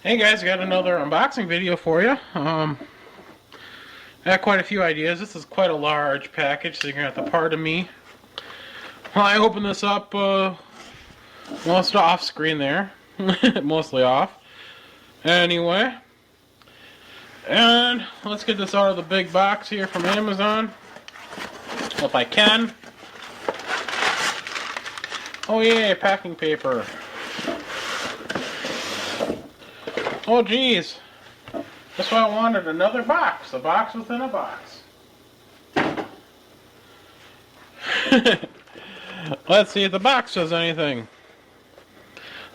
Hey guys, got another unboxing video for you. I got quite a few ideas. This is quite a large package, so you're going to have to pardon me while I open this up, most off screen there. Mostly off. Anyway. And let's get this out of the big box here from Amazon. If I can. Oh yeah, packing paper. Oh geez. That's why I wanted another box. A box within a box. Let's see if the box does anything.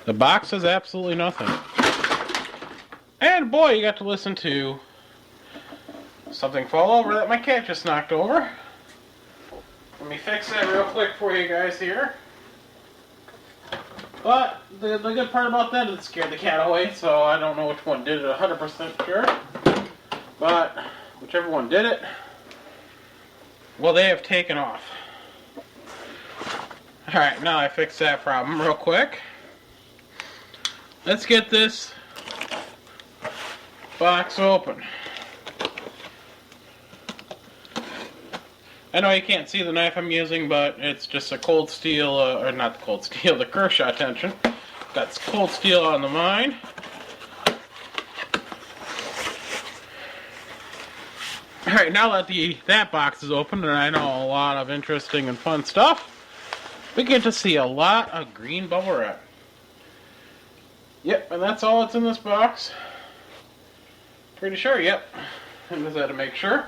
The box does absolutely nothing. And boy, you got to listen to something fall over that my cat just knocked over. Let me fix that real quick for you guys here. But the good part about that is it scared the cat away, so I don't know which one did it 100% sure. But whichever one did it, well, they have taken off. Alright, now I fixed that problem real quick. Let's get this box open. I know you can't see the knife I'm using, but it's just a cold steel, or not the cold steel, the Kershaw tension. Got cold steel on the mine. Alright, now that that box is open, and I know a lot of interesting and fun stuff, we get to see a lot of green bubble wrap. Yep, and that's all that's in this box. Pretty sure, yep. I just had to make sure.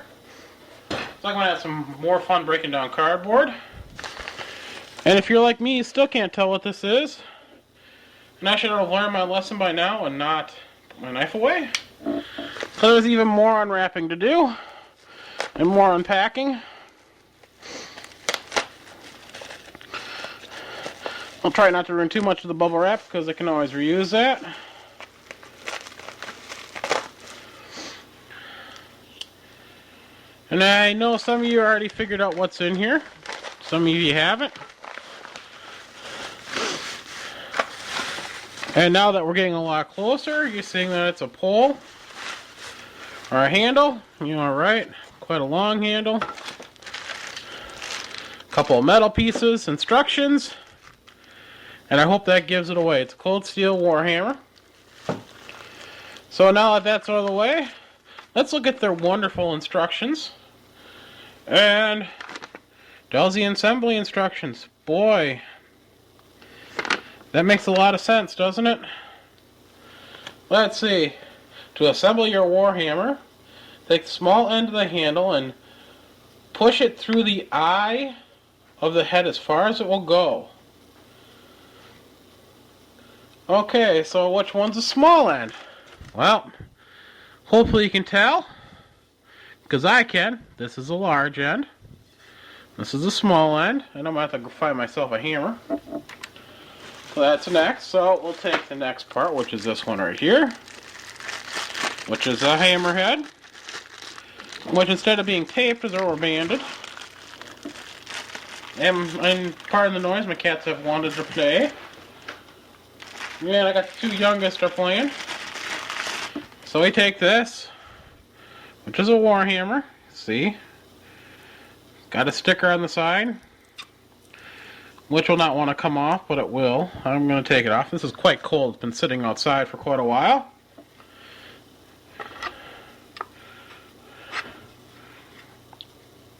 So I'm going to have some more fun breaking down cardboard. And if you're like me, you still can't tell what this is, and I should have learned my lesson by now and not put my knife away. So there's even more unwrapping to do, and more unpacking. I'll try not to ruin too much of the bubble wrap, because I can always reuse that. And I know some of you already figured out what's in here. Some of you haven't. And now that we're getting a lot closer, you're seeing that it's a pole or a handle. You are right. Quite a long handle. A couple of metal pieces, instructions. And I hope that gives it away. It's a cold steel Warhammer. So now that that's out of the way, let's look at their wonderful instructions. And does the assembly instructions. Boy, that makes a lot of sense, doesn't it? Let's see. To assemble your Warhammer, take the small end of the handle and push it through the eye of the head as far as it will go. Okay, so which one's the small end? Well, hopefully you can tell, because I can. This is a large end. This is a small end, and I'm going to have to find myself a hammer. So that's next. So we'll take the next part, which is this one right here, which is a hammer head, which instead of being taped is rubber banded. And pardon the noise, my cats have wanted to play. Yeah, I got the two youngest are playing. So we take this, which is a Warhammer. See? Got a sticker on the side, which will not want to come off, but it will. I'm going to take it off. This is quite cold. It's been sitting outside for quite a while.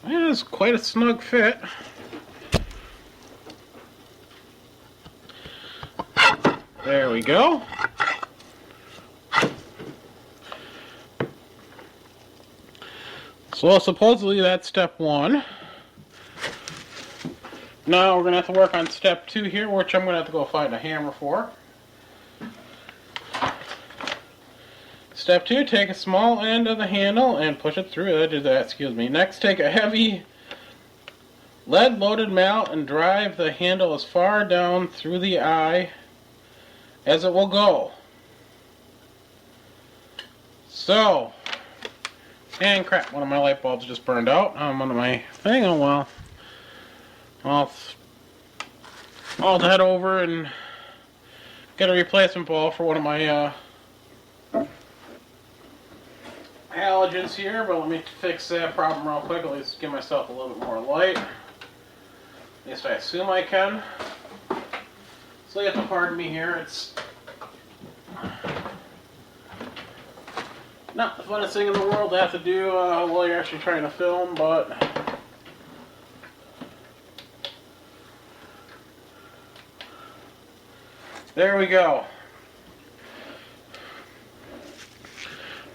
It is quite a snug fit. There we go. So supposedly that's step one. Now we're going to have to work on step two here, which I'm going to have to go find a hammer for. Step two, take a small end of the handle and push it through. Excuse me. Next, take a heavy lead-loaded mallet and drive the handle as far down through the eye as it will go. So, and crap, one of my light bulbs just burned out on one of my thing. Oh well. I'll head over and get a replacement bulb for one of my halogens here, but let me fix that problem real quick. At least give myself a little bit more light. At least I assume I can. So you have to pardon me here. It's not the funnest thing in the world to have to do while you're actually trying to film, but there we go.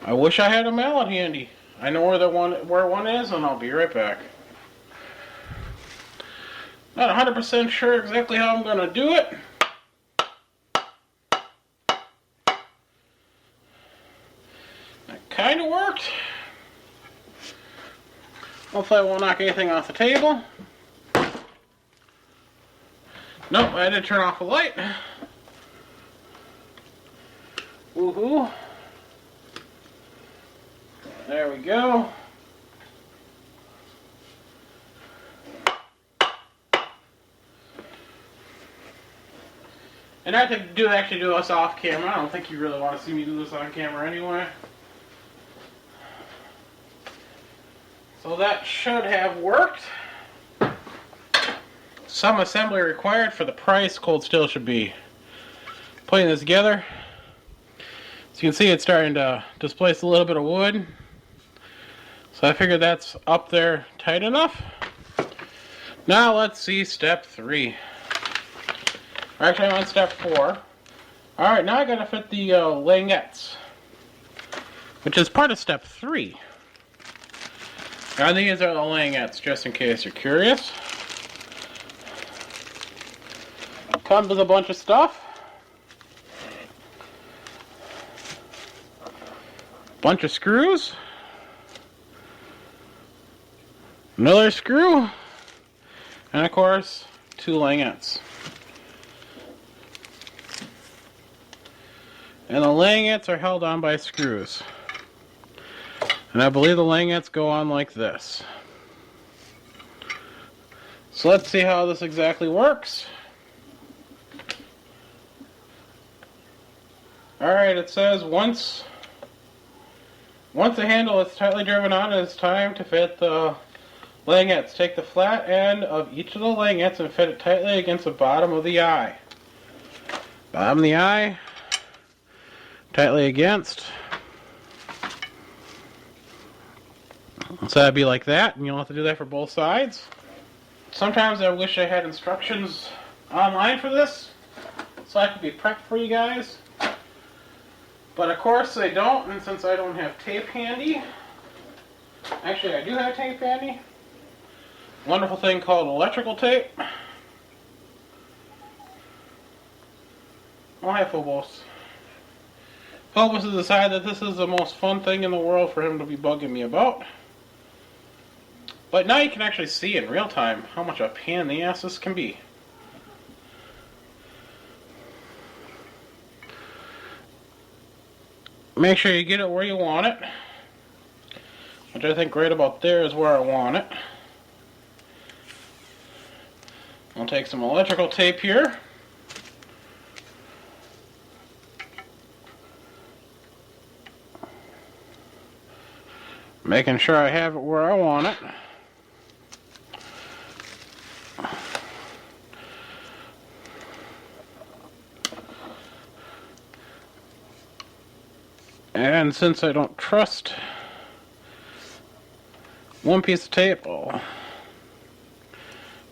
I wish I had a mallet handy. I know where one is, and I'll be right back. Not 100% sure exactly how I'm going to do it. That kind of worked. Hopefully I won't knock anything off the table. Nope, I had to turn off the light. Woohoo. There we go. And I have to actually do this off camera. I don't think you really want to see me do this on camera anyway. So that should have worked. Some assembly required for the price. Cold Steel should be putting this together. So you can see it's starting to displace a little bit of wood. So I figured that's up there tight enough. Now let's see step 3. Actually, I'm on step 4. Alright, now I gotta fit the langettes, which is part of step 3. Now these are the langettes, just in case you're curious. Comes with a bunch of stuff. Bunch of screws. Another screw. And of course, 2 langettes. And the langettes are held on by screws. And I believe the langettes go on like this. So let's see how this exactly works. Alright, it says once the handle is tightly driven on, it is time to fit the langettes. Take the flat end of each of the langettes and fit it tightly against the bottom of the eye. Bottom of the eye. Tightly against. So that'd be like that, and you'll have to do that for both sides. Sometimes I wish I had instructions online for this, so I could be prepped for you guys. But of course they don't, and since I don't have tape handy, actually I do have tape handy. Wonderful thing called electrical tape. I'll have Phobos. Phobos has decided that this is the most fun thing in the world for him to be bugging me about. But now you can actually see in real time how much a pain in the ass this can be. Make sure you get it where you want it. Which I think right about there is where I want it. I'll take some electrical tape here. Making sure I have it where I want it. And since I don't trust one piece of tape, I'll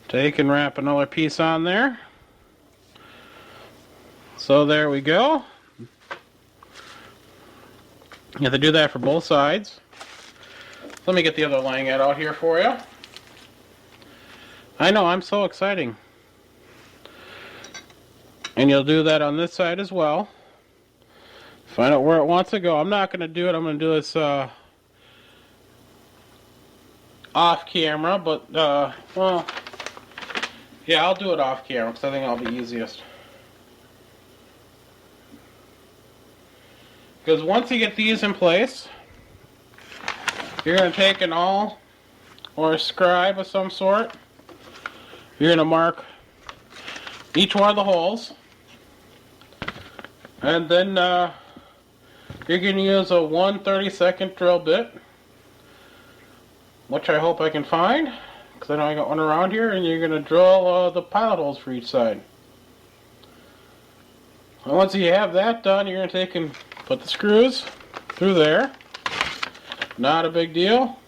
take and wrap another piece on there. So there we go. You have to do that for both sides. Let me get the other langette out here for you. I know, I'm so exciting. And you'll do that on this side as well. Find out where it wants to go. I'm not going to do it. I'm going to do this off camera, but, well, yeah, I'll do it off camera because I think that'll be easiest. Because once you get these in place, you're going to take an awl or a scribe of some sort. You're going to mark each one of the holes. And then you're going to use a 1/32 drill bit, which I hope I can find, because I know I got one around here, and you're going to drill the pilot holes for each side. And once you have that done, you're going to take and put the screws through there. Not a big deal.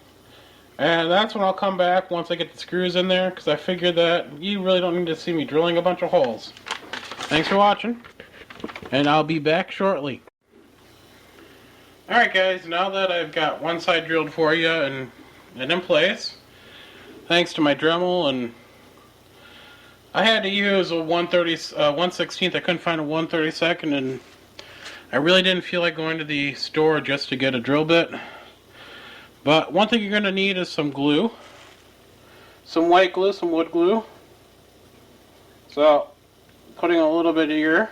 And that's when I'll come back once I get the screws in there, because I figured that you really don't need to see me drilling a bunch of holes. Thanks for watching, and I'll be back shortly. Alright guys, now that I've got one side drilled for you and in place, thanks to my Dremel, and I had to use a 1/16. I couldn't find a 1/32, and I really didn't feel like going to the store just to get a drill bit. But one thing you're going to need is some glue. Some white glue, some wood glue. So, putting a little bit here.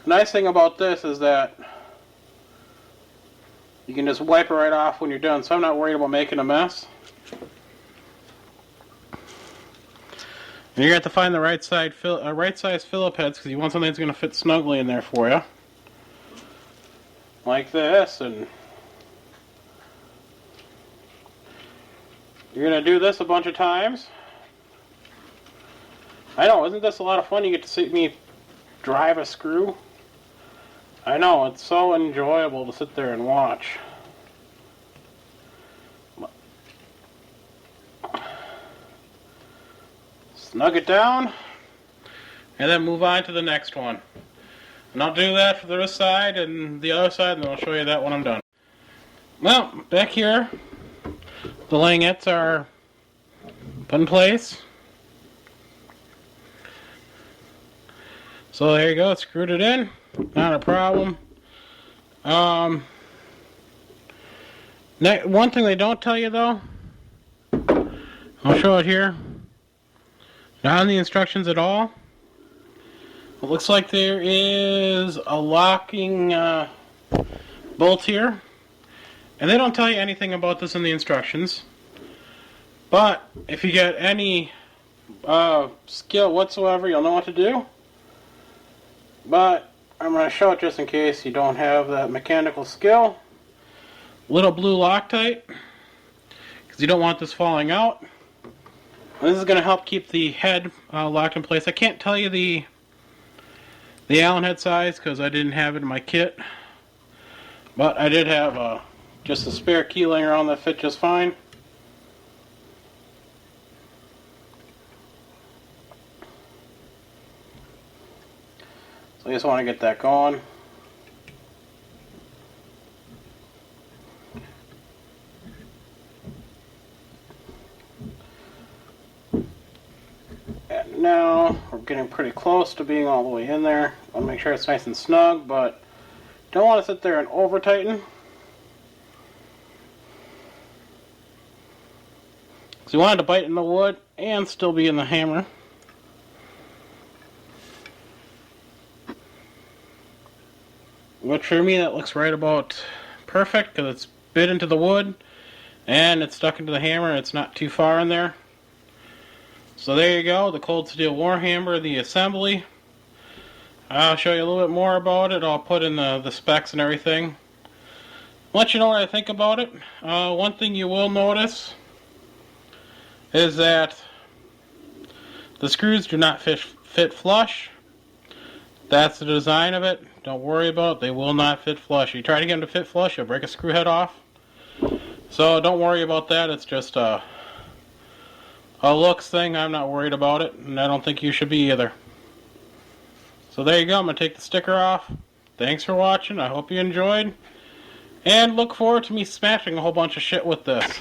The nice thing about this is that you can just wipe it right off when you're done, so I'm not worried about making a mess. And you're going to have to find the right size Phillip heads, because you want something that's going to fit snugly in there for you. Like this, and you're going to do this a bunch of times. I know, isn't this a lot of fun? You get to see me drive a screw. I know, it's so enjoyable to sit there and watch. Snug it down, and then move on to the next one. And I'll do that for this side and the other side, and then I'll show you that when I'm done. Well, back here, the langettes are put in place. So there you go, screwed it in, not a problem. One thing they don't tell you though, I'll show it here, not in the instructions at all. It looks like there is a locking bolt here, and they don't tell you anything about this in the instructions. But if you get any skill whatsoever, you'll know what to do. But I'm going to show it just in case you don't have that mechanical skill. Little blue Loctite, because you don't want this falling out. And this is going to help keep the head locked in place. I can't tell you the Allen head size because I didn't have it in my kit, but I did have just a spare key laying around that fit just fine. So I just want to get that going. And now we're getting pretty close to being all the way in there. I want to make sure it's nice and snug, but don't want to sit there and over tighten. So you want it to bite in the wood and still be in the hammer. Which for me that looks right about perfect, because it's bit into the wood and it's stuck into the hammer and it's not too far in there. So there you go, the Cold Steel Warhammer, the assembly. I'll show you a little bit more about it. I'll put in the specs and everything. Let you know what I think about it. One thing you will notice is that the screws do not fit flush. That's the design of it. Don't worry about it. They will not fit flush. You try to get them to fit flush, you'll break a screw head off. So don't worry about that. It's just a looks thing. I'm not worried about it, and I don't think you should be either. So there you go. I'm going to take the sticker off. Thanks for watching. I hope you enjoyed. And look forward to me smashing a whole bunch of shit with this.